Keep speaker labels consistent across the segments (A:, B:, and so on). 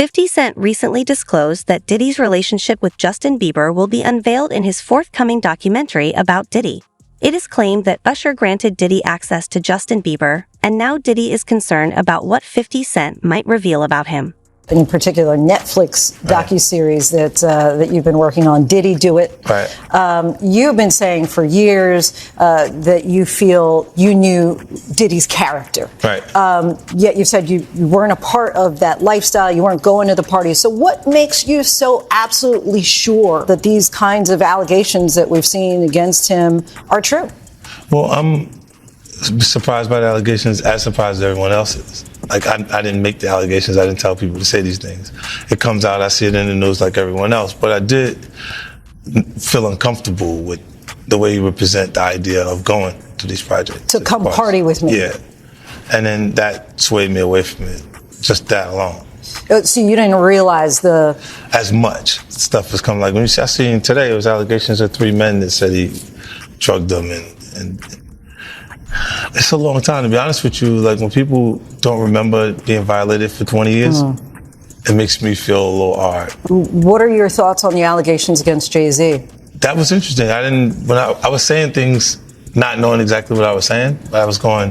A: 50 Cent recently disclosed that Diddy's relationship with Justin Bieber will be unveiled in his forthcoming documentary about Diddy. It is claimed that Usher granted Diddy access to Justin Bieber, and now Diddy is concerned about what 50 Cent might reveal about him.
B: In particular, Netflix docuseries that you've been working on, Diddy Do It.
C: Right.
B: You've been saying for years that you feel you knew Diddy's character.
C: Right.
B: Yet you said you weren't a part of that lifestyle, you weren't going to the parties. So what makes you so absolutely sure that these kinds of allegations that we've seen against him are true?
C: Well, I'm surprised by the allegations, as surprised as everyone else is. Like, I didn't make the allegations. I didn't tell people to say these things. It comes out, I see it in the news like everyone else. But I did feel uncomfortable with the way he would present the idea of going to these projects.
B: To come party with me.
C: Yeah. And then that swayed me away from it. Just that alone.
B: So you didn't realize
C: as much stuff was coming. Like, when I seen today, it was allegations of 3 men that said he drugged them and it's a long time, to be honest with you. Like, when people don't remember being violated for 20 years, it makes me feel a little hard.
B: What are your thoughts on the allegations against Jay-Z? That
C: was interesting. When I was saying things, not knowing exactly what I was saying, but I was going,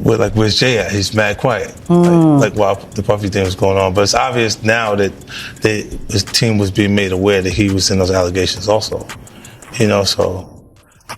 C: where's Jay at? He's mad quiet. Like while the Puffy thing was going on. But it's obvious now that his team was being made aware that he was in those allegations also. So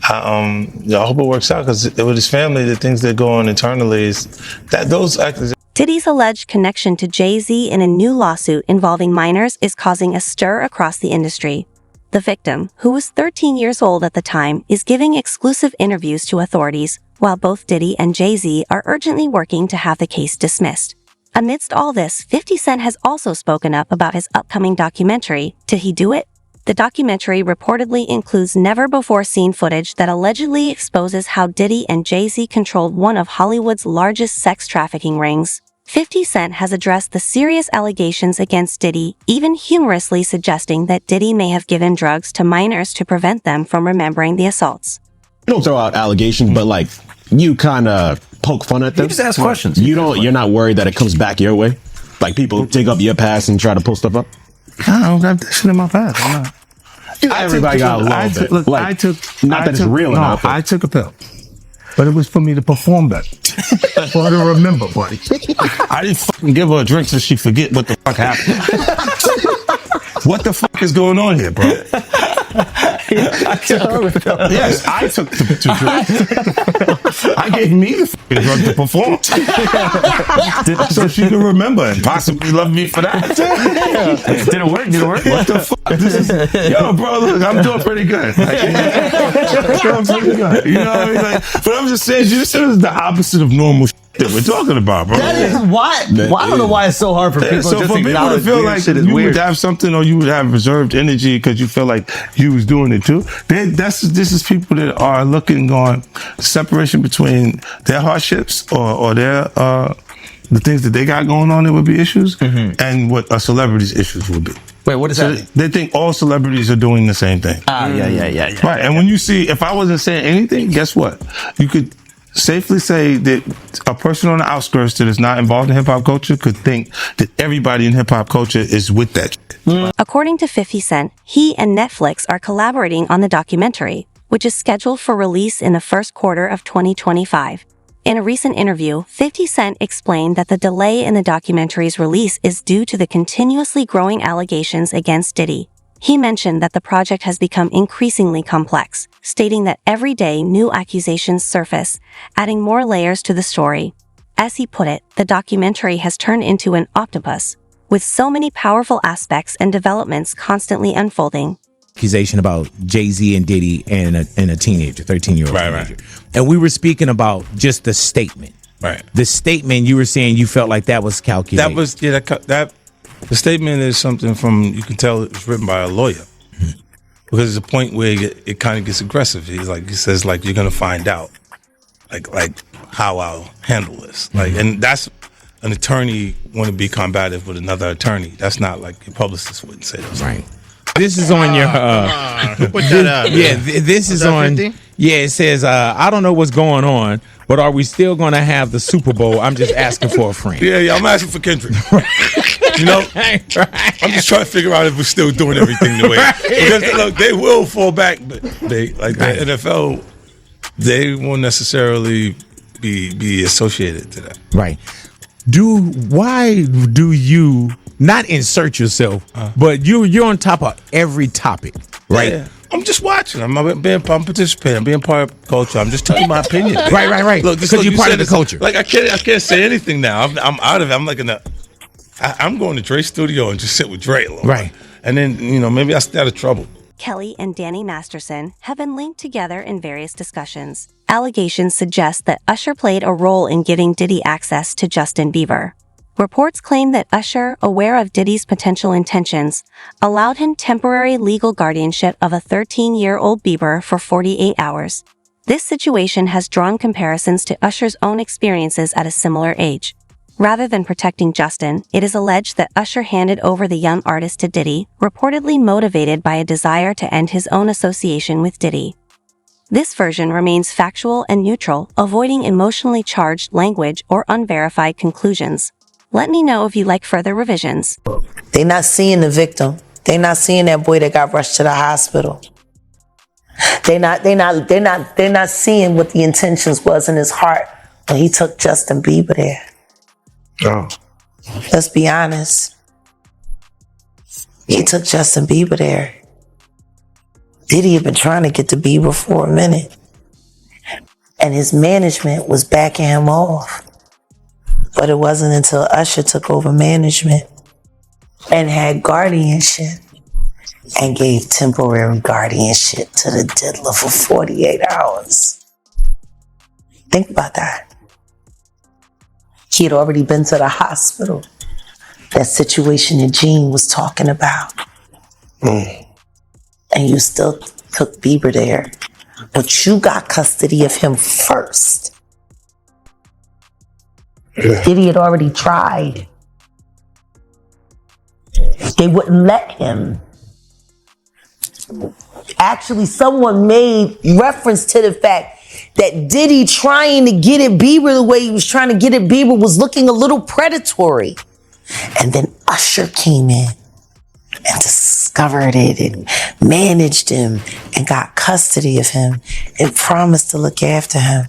C: I hope it works out, because with his family, the things that go on internally is that those actors.
A: Diddy's alleged connection to Jay-Z in a new lawsuit involving minors is causing a stir across the industry. The victim, who was 13 years old at the time, is giving exclusive interviews to authorities, while both Diddy and Jay-Z are urgently working to have the case dismissed. Amidst all this, 50 Cent has also spoken up about his upcoming documentary, Did He Do It? The documentary reportedly includes never-before-seen footage that allegedly exposes how Diddy and Jay-Z controlled one of Hollywood's largest sex trafficking rings. 50 Cent has addressed the serious allegations against Diddy, even humorously suggesting that Diddy may have given drugs to minors to prevent them from remembering the assaults.
D: You don't throw out allegations, but you kind of poke fun at them.
E: You just ask questions.
D: You're not worried that it comes back your way? Like, people dig up your past and try to pull stuff up?
E: I don't got that shit in my past. I'm not.
D: Everybody got a little bit.
E: Look,
D: I took a pill,
E: but it was for me to perform better. For her to remember, buddy. I didn't fucking give her a drink so she forget what the fuck happened. What the fuck is going on here, bro? Yes, I took the drink. I gave me the fucking drug to perform. So she could remember and possibly love me for that.
D: Did it work?
E: What the fuck? Yo, bro, look, I'm doing pretty good. You know what I mean? But I'm just saying, you said it was the opposite of normal shit that we're talking about, bro.
F: That is why. I don't know why it's so hard for people
E: so
F: just
E: for
F: to
E: people
F: acknowledge
E: to feel like
F: shit is
E: you
F: weird.
E: would have something, or you would have reserved energy because you feel like you was doing it too. This is people that are looking on separation between their hardships or their the things that they got going on that would be issues, and what a celebrity's issues would be.
F: Wait, what is that?
E: They think all celebrities are doing the same thing.
F: Yeah.
E: Right, and when you see, if I wasn't saying anything, guess what? You could safely say that a person on the outskirts that is not involved in hip-hop culture could think that everybody in hip-hop culture is with that shit.
A: According to 50 Cent, he and Netflix are collaborating on the documentary, which is scheduled for release in the first quarter of 2025. In a recent interview, 50 Cent explained that the delay in the documentary's release is due to the continuously growing allegations against Diddy. He mentioned that the project has become increasingly complex, stating that every day new accusations surface, adding more layers to the story. As he put it, the documentary has turned into an octopus, with so many powerful aspects and developments constantly unfolding.
G: Accusation about Jay-Z and Diddy and a teenager, 13-year-old teenager.
C: Right.
G: And we were speaking about just the statement.
C: Right.
G: The statement, you were saying you felt like that was calculated.
C: That was, the statement is something you can tell it was written by a lawyer. Because there's a point where it kind of gets aggressive. He says, you're going to find out, like how I'll handle this. And that's an attorney want to be combative with another attorney. That's not like your publicist wouldn't say that.
G: Right. This is on your.
F: Put that up.
G: Yeah, this is on. 50? Yeah, it says, I don't know what's going on, but are we still going to have the Super Bowl? I'm just asking for a friend.
C: Yeah, I'm asking for Kendrick. You know, I'm just trying to figure out if we're still doing everything the way. Because look, they will fall back, but they like the NFL. They won't necessarily be associated to that.
G: Right. Why do you not insert yourself, but you're on top of every topic, right?
C: Yeah. I'm just watching. I'm participating. I'm being part of culture. I'm just telling my opinion.
G: Right.
C: Look,
G: because you're part of the culture.
C: Like I can't say anything now. I'm out of it. I'm like I'm going to Dre's studio and just sit with Dre alone.
G: Right.
C: And then maybe I stay out of trouble.
A: Kelly and Danny Masterson have been linked together in various discussions. Allegations suggest that Usher played a role in giving Diddy access to Justin Bieber. Reports claim that Usher, aware of Diddy's potential intentions, allowed him temporary legal guardianship of a 13-year-old Bieber for 48 hours. This situation has drawn comparisons to Usher's own experiences at a similar age. Rather than protecting Justin, it is alleged that Usher handed over the young artist to Diddy, reportedly motivated by a desire to end his own association with Diddy. This version remains factual and neutral, avoiding emotionally charged language or unverified conclusions. Let me know if you like further revisions.
H: They not seeing the victim. They not seeing that boy that got rushed to the hospital. They not seeing what the intentions was in his heart when he took Justin Bieber there.
E: Oh.
H: Let's be honest. He took Justin Bieber there. Diddy had been trying to get to Bieber for a minute. And his management was backing him off. But it wasn't until Usher took over management and had guardianship and gave temporary guardianship to the diddler for 48 hours. Think about that. He had already been to the hospital. That situation that Gene was talking about. And you still took Bieber there. But you got custody of him first. Diddy had already tried. They wouldn't let him. Actually, someone made reference to the fact that Diddy trying to get at Bieber the way he was trying to get at Bieber was looking a little predatory. And then Usher came in and discovered it and managed him and got custody of him and promised to look after him.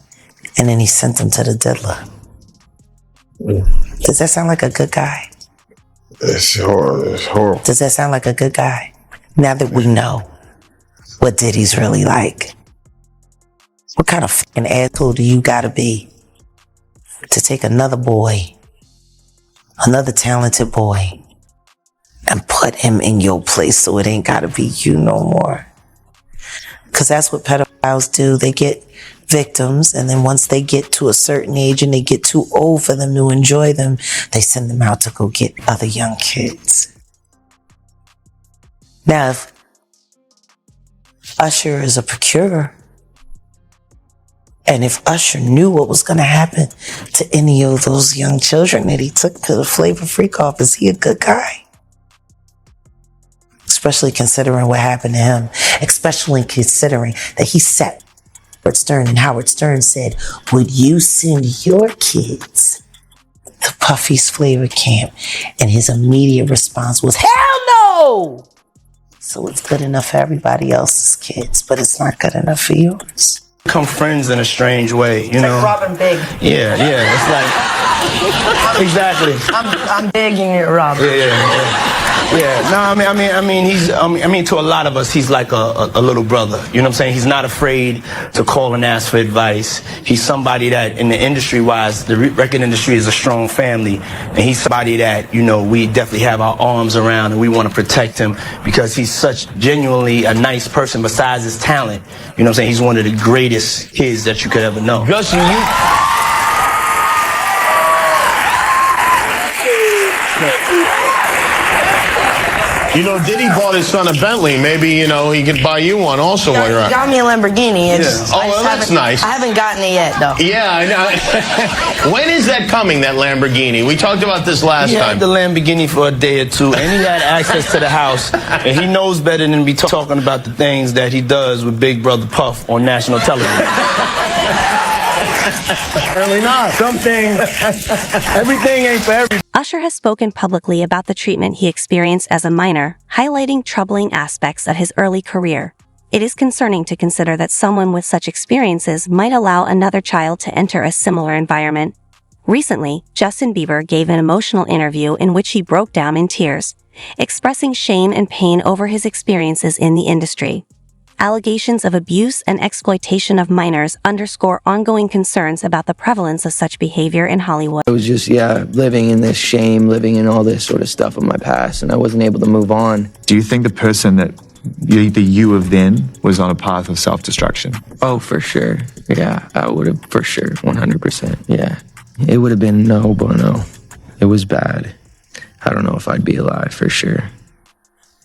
H: And then he sent him to the diddler. Does that sound like a good guy?
E: It's horrible.
H: Does that sound like a good guy? Now that we know what Diddy's really like. What kind of fucking asshole do you gotta be to take another boy, another talented boy, and put him in your place so it ain't gotta be you no more? Because that's what pedophiles do. They get victims, and then once they get to a certain age and they get too old for them to enjoy them, they send them out to go get other young kids. Now, if Usher is a procurer, and if Usher knew what was going to happen to any of those young children that he took to the Flavor Freak off, is he a good guy? Especially considering what happened to him. Especially considering that he sat Howard Stern, and Howard Stern said, would you send your kids to Puffy's Flavor Camp? And his immediate response was, hell no! So it's good enough for everybody else's kids, but it's not good enough for yours.
F: Become friends in a strange way, you know.
B: Like Robin Big.
F: Yeah, it's like exactly.
B: I'm begging it, Robin.
F: Yeah. No, I mean, he's. To a lot of us, he's like a little brother. You know what I'm saying? He's not afraid to call and ask for advice. He's somebody that, in the industry-wise, the record industry is a strong family, and he's somebody that, you know, we definitely have our arms around, and we want to protect him because he's such genuinely a nice person. Besides his talent, you know what I'm saying? He's one of the greatest kids that you could ever know.
I: Justin, you know, Diddy bought his son a Bentley. Maybe, you know, he could buy you one also while you're
J: He
I: out.
J: got me a Lamborghini.
I: Oh, well, that's nice.
J: I haven't gotten it yet, though.
I: Yeah, I know. When is that coming, that Lamborghini? We talked about this last
F: He
I: time.
F: had the Lamborghini for a day or two, and he had access to the house, and he knows better than be talking about the things that he does with Big Brother Puff on national television. Apparently not. Everything ain't for everybody.
A: Usher has spoken publicly about the treatment he experienced as a minor, highlighting troubling aspects of his early career. It is concerning to consider that someone with such experiences might allow another child to enter a similar environment. Recently, Justin Bieber gave an emotional interview in which he broke down in tears, expressing shame and pain over his experiences in the industry. Allegations of abuse and exploitation of minors underscore ongoing concerns about the prevalence of such behavior in Hollywood.
K: I was just, living in this shame, living in all this sort of stuff of my past, and I wasn't able to move on.
L: Do you think the person that the you of then was on a path of self-destruction?
K: Oh, for sure. Yeah, I would have, for sure, 100%. Yeah. It would have been no bueno. It was bad. I don't know if I'd be alive, for sure.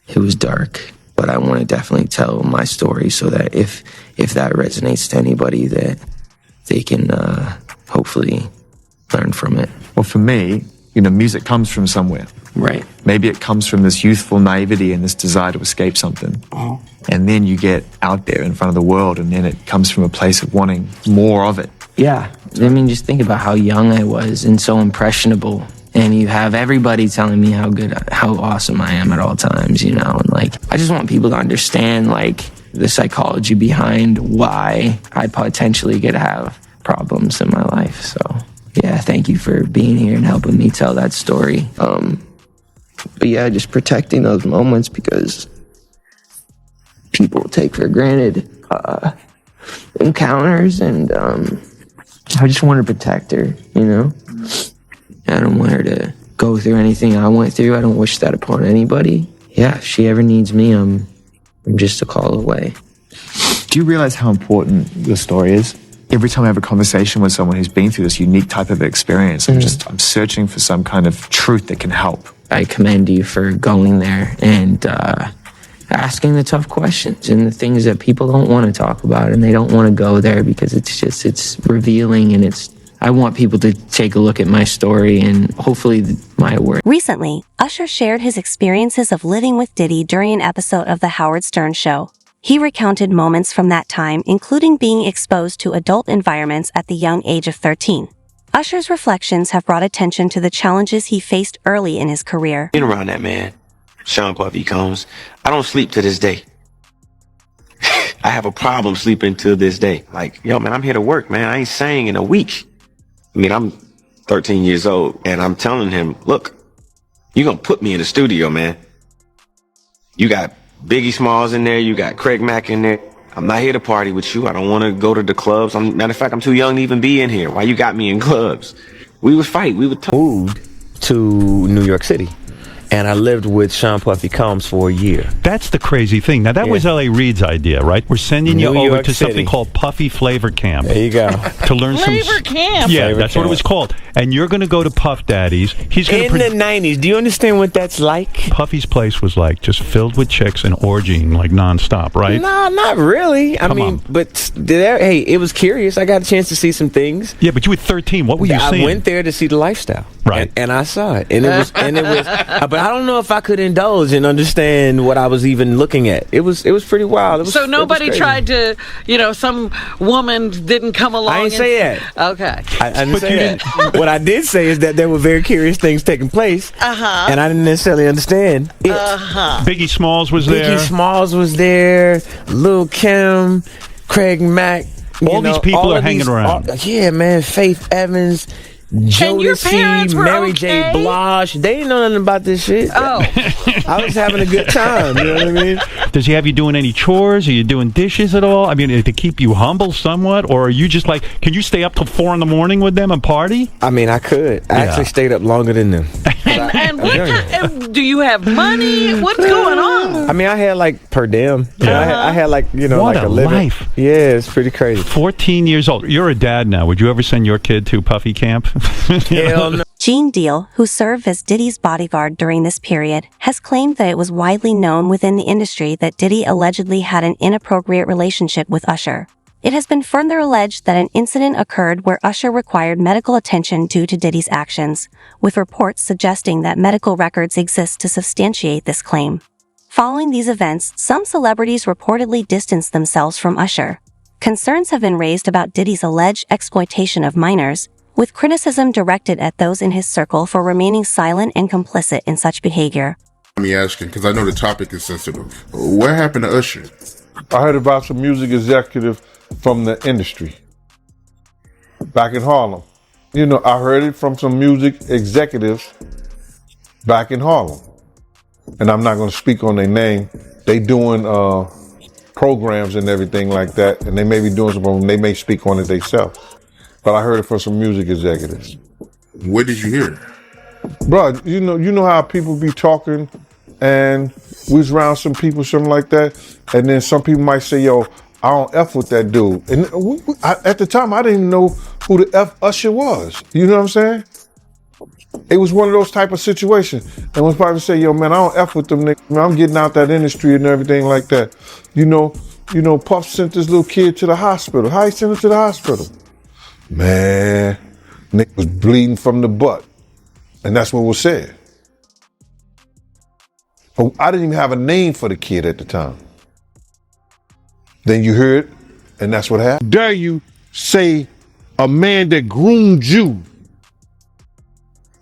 K: It was dark. But I want to definitely tell my story so that if that resonates to anybody, that they can hopefully learn from it.
L: Well, for me, music comes from somewhere.
K: Right.
L: Maybe it comes from this youthful naivety and this desire to escape something.
K: Oh.
L: And then you get out there in front of the world, and then it comes from a place of wanting more of it.
K: Yeah. I mean, just think about how young I was and so impressionable. And you have everybody telling me how awesome I am at all times, and I just want people to understand, the psychology behind why I potentially could have problems in my life. So, yeah, thank you for being here and helping me tell that story. But yeah, just protecting those moments, because people take for granted encounters, and I just want to protect her, I don't want her to go through anything I went through. I don't wish that upon anybody. Yeah, if she ever needs me, I'm just a call away.
L: Do you realize how important your story is? Every time I have a conversation with someone who's been through this unique type of experience, I'm searching for some kind of truth that can help.
K: I commend you for going there and asking the tough questions and the things that people don't want to talk about, and they don't want to go there because it's revealing, and I want people to take a look at my story and hopefully my work.
A: Recently, Usher shared his experiences of living with Diddy during an episode of The Howard Stern Show. He recounted moments from that time, including being exposed to adult environments at the young age of 13. Usher's reflections have brought attention to the challenges he faced early in his career.
M: Been around that man, Sean Puffy Combs. I don't sleep to this day. I have a problem sleeping to this day. Man, I'm here to work, man. I ain't sang in a week. I'm 13 years old, and I'm telling him, look, you're going to put me in the studio, man. You got Biggie Smalls in there. You got Craig Mack in there. I'm not here to party with you. I don't want to go to the clubs. Matter of fact, I'm too young to even be in here. Why you got me in clubs? We would fight. We would
N: moved to New York City. And I lived with Sean Puffy Combs for a year.
O: That's the crazy thing. Now, that was L.A. Reid's idea, right? We're sending you over to something called Puffy Flavor Camp.
N: There you go.
O: To learn
J: Flavor Camp.
O: Yeah,
N: Flavor
O: that's
N: Camp.
O: what it was called. And you're going to go to Puff Daddy's. He's going
N: in the 90s. Do you understand what that's like?
O: Puffy's place was just filled with chicks and orgying nonstop, right?
N: No, not really. I mean, but hey, it was curious. I got a chance to see some things.
O: Yeah, but you were 13. What were you seeing?
N: I went there to see the lifestyle.
O: Right.
N: And I saw it. And it was but I don't know if I could indulge and understand what I was even looking at. It was pretty wild.
J: So nobody tried to, some woman didn't come along.
N: I didn't say that.
J: Okay.
N: I didn't say that. What I did say is that there were very curious things taking place. And I didn't necessarily understand it.
O: Biggie Smalls was there.
N: Biggie Smalls was there. Lil' Kim, Craig Mack.
O: All these people are hanging around.
N: Yeah, man. Faith Evans. Jodeci, Mary J. Blige, they didn't know nothing about this shit.
J: Oh.
N: I was having a good time, you know what I mean?
O: Does he have you doing any chores? Are you doing dishes at all? I mean, to keep you humble somewhat? Or are you just can you stay up till 4 a.m. with them and party?
N: I mean, I could. I actually stayed up longer than them.
J: And what do you have money? What's going on?
N: I mean, I had per diem. I had
O: what
N: a living.
O: Life.
N: Yeah, it's pretty crazy.
O: 14 years old. You're a dad now. Would you ever send your kid to Puffy Camp?
N: Hell no.
A: Gene Deal, who served as Diddy's bodyguard during this period, has claimed that it was widely known within the industry that Diddy allegedly had an inappropriate relationship with Usher. It has been further alleged that an incident occurred where Usher required medical attention due to Diddy's actions, with reports suggesting that medical records exist to substantiate this claim. Following these events, some celebrities reportedly distanced themselves from Usher. Concerns have been raised about Diddy's alleged exploitation of minors, with criticism directed at those in his circle for remaining silent and complicit in such behavior.
P: Let me ask you, because I know the topic is sensitive. What happened to Usher?
Q: I heard about some music executive from the industry back in Harlem. You know, I heard it from some music executives back in Harlem. And I'm not going to speak on their name. They doing programs and everything like that, and they may be doing something. They may speak on it themselves. But I heard it from some music executives.
P: Where did you hear it?
Q: Bro, you know how people be talking, and we was around some people, something like that, and then some people might say, yo, I don't F with that dude. And at the time, I didn't even know who the F Usher was. You know what I'm saying? It was one of those type of situations. And when people say, yo, man, I don't F with them niggas, man, I'm getting out that industry and everything like that. You know, Puff sent this little kid to the hospital. How he sent him to the hospital? Man, nigga was bleeding from the butt. And that's what was said. But I didn't even have a name for the kid at the time. Then you heard, and that's what happened.
E: Dare you say a man that groomed you,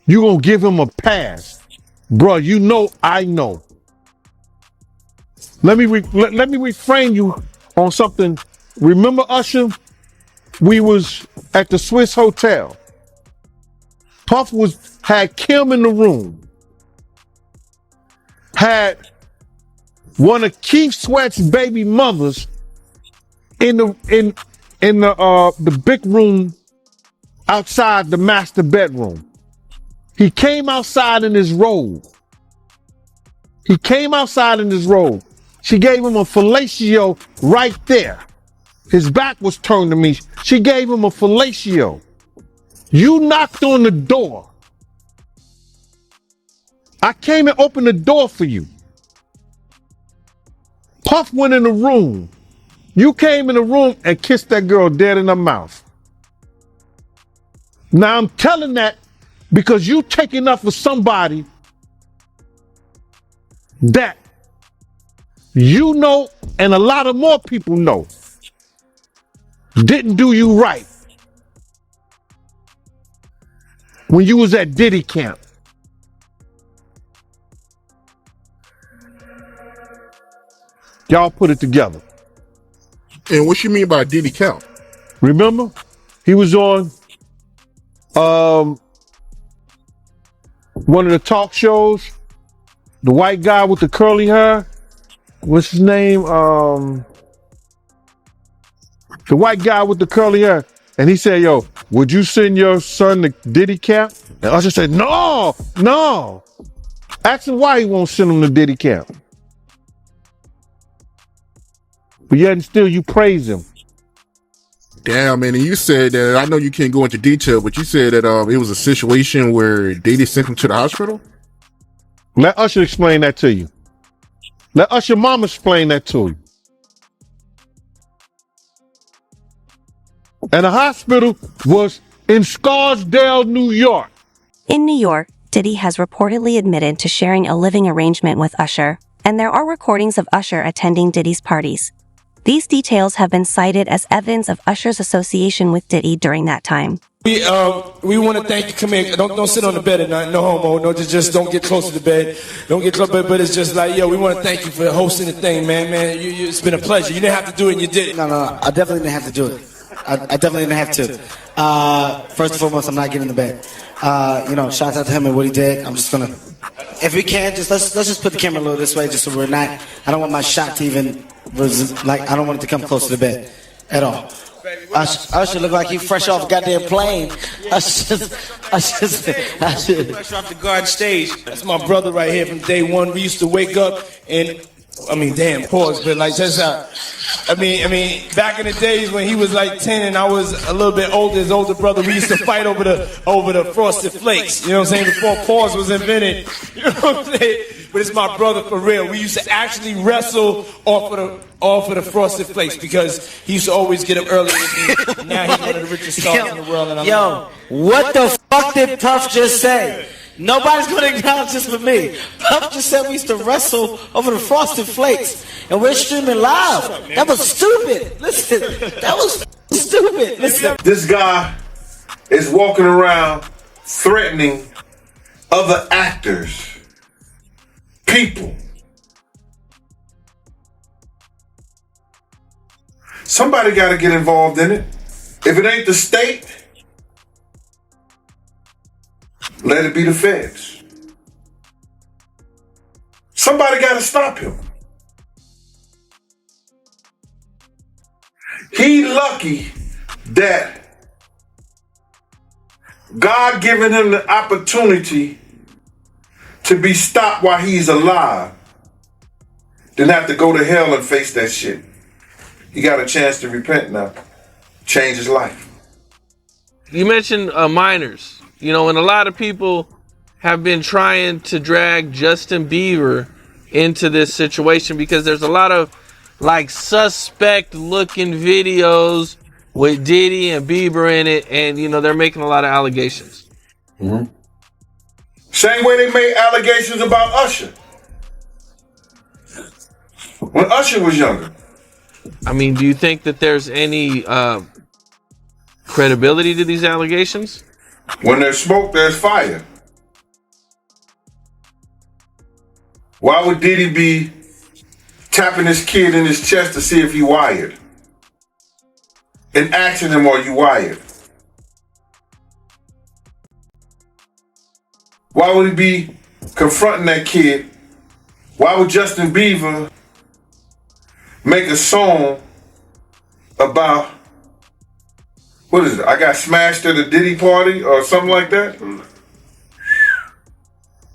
E: you gonna give him a pass? Bro, you know I know. Let me reframe you on something. Remember Usher? We was at the Swiss Hotel. Puff had Kim in the room. Had one of Keith Sweat's baby mothers in the big room outside the master bedroom. He came outside in his robe. She gave him a fellatio right there. His back was turned to me. She gave him a fellatio. You knocked on the door. I came and opened the door for you. Puff went in the room. You came in the room and kissed that girl dead in her mouth. Now I'm telling that because you taking up for somebody that you know and a lot of more people know didn't do you right when you was at Diddy camp. Y'all put it together.
P: And what you mean by Diddy camp?
E: Remember? He was on one of the talk shows. The white guy with the curly hair. What's his name? The white guy with the curly hair. And he said, yo, would you send your son to Diddy camp? And Usher said, no. Ask him why he won't send him to Diddy camp. But yet and still you praise him.
P: Damn, man, and you said that, I know you can't go into detail, but you said that it was a situation where Diddy sent him to the hospital?
E: Let Usher explain that to you. Let Usher mama explain that to you. And the hospital was in Scarsdale, New York.
A: In New York, Diddy has reportedly admitted to sharing a living arrangement with Usher, and there are recordings of Usher attending Diddy's parties. These details have been cited as evidence of Usher's association with Diddy during that time.
F: We want to thank you. Come here. Don't sit on the bed at night. No homo. No, just don't get close to the bed. Don't get close. But it's just like, yo, we want to thank you for hosting the thing, man. It's been a pleasure. You didn't have to do it, and you did it.
R: No. I definitely didn't have to do it. I definitely didn't have to. First and foremost, I'm not getting in the bed. Shout out to him and what he did. I'm just gonna, if we can, let's just put the camera a little this way, just so we're not. I don't want my shot to even I don't want it to come close to the bed at all. Usher look like he fresh off a goddamn plane. I should
F: Fresh off the garden stage. That's my brother right here from day one. We used to wake up and, pause, but like that's how. Back in the days when he was like 10 and I was a little bit older, his older brother, we used to fight over the Frosted Flakes. You know what I'm saying? Before pause was invented. You know what I'm saying? But it's my brother for real. We used to actually wrestle off of the Frosted Flakes because he used to always get up early with me. Now he's one of the richest stars in the world. And
R: what the fuck did Puff just say? Nobody's going to acknowledge this but me. Puff just said we used to wrestle over the Frosted Flakes, and we're streaming live. That was stupid. Listen, that was stupid. Listen.
Q: This guy is walking around threatening other actors, people. Somebody got to get involved in it. If it ain't the state, let it be the feds. Somebody got to stop him. He lucky that God given him the opportunity to be stopped while he's alive, then have to go to hell and face that shit. He got a chance to repent now, change his life.
S: You mentioned minors, and a lot of people have been trying to drag Justin Bieber into this situation because there's a lot of suspect looking videos with Diddy and Bieber in it, and they're making a lot of allegations.
Q: Mm-hmm. Same way they made allegations about Usher when Usher was younger.
S: I mean, do you think that there's any credibility to these allegations?
Q: When there's smoke, there's fire. Why would Diddy be tapping his kid in his chest to see if he wired? And asking him, are you wired? Why would he be confronting that kid? Why would Justin Bieber make a song about, what is it? I got smashed at a Diddy party or something like that?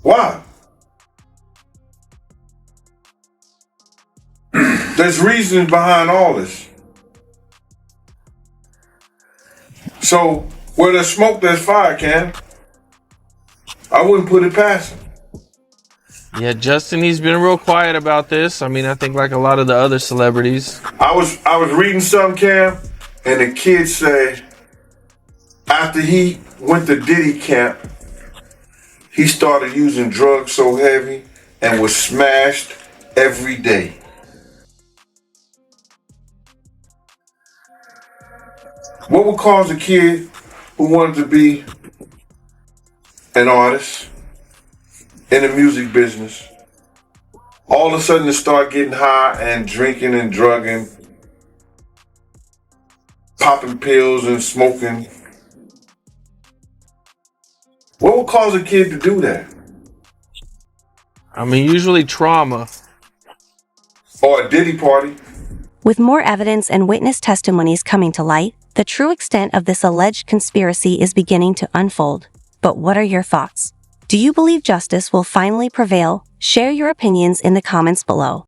Q: Why? There's reasons behind all this. So, where there's smoke, there's fire, Cam. I wouldn't put it past him.
S: Yeah, Justin, he's been real quiet about this. I mean, I think like a lot of the other celebrities.
Q: I was reading something, Cam, and the kid said after he went to Diddy camp, he started using drugs so heavy and was smashed every day. What would cause a kid who wanted to be an artist in the music business all of a sudden to start getting high and drinking and drugging, popping pills and smoking? What would cause a kid to do that?
S: I mean, usually trauma.
Q: Or a Diddy party.
A: With more evidence and witness testimonies coming to light, the true extent of this alleged conspiracy is beginning to unfold. But what are your thoughts? Do you believe justice will finally prevail? Share your opinions in the comments below.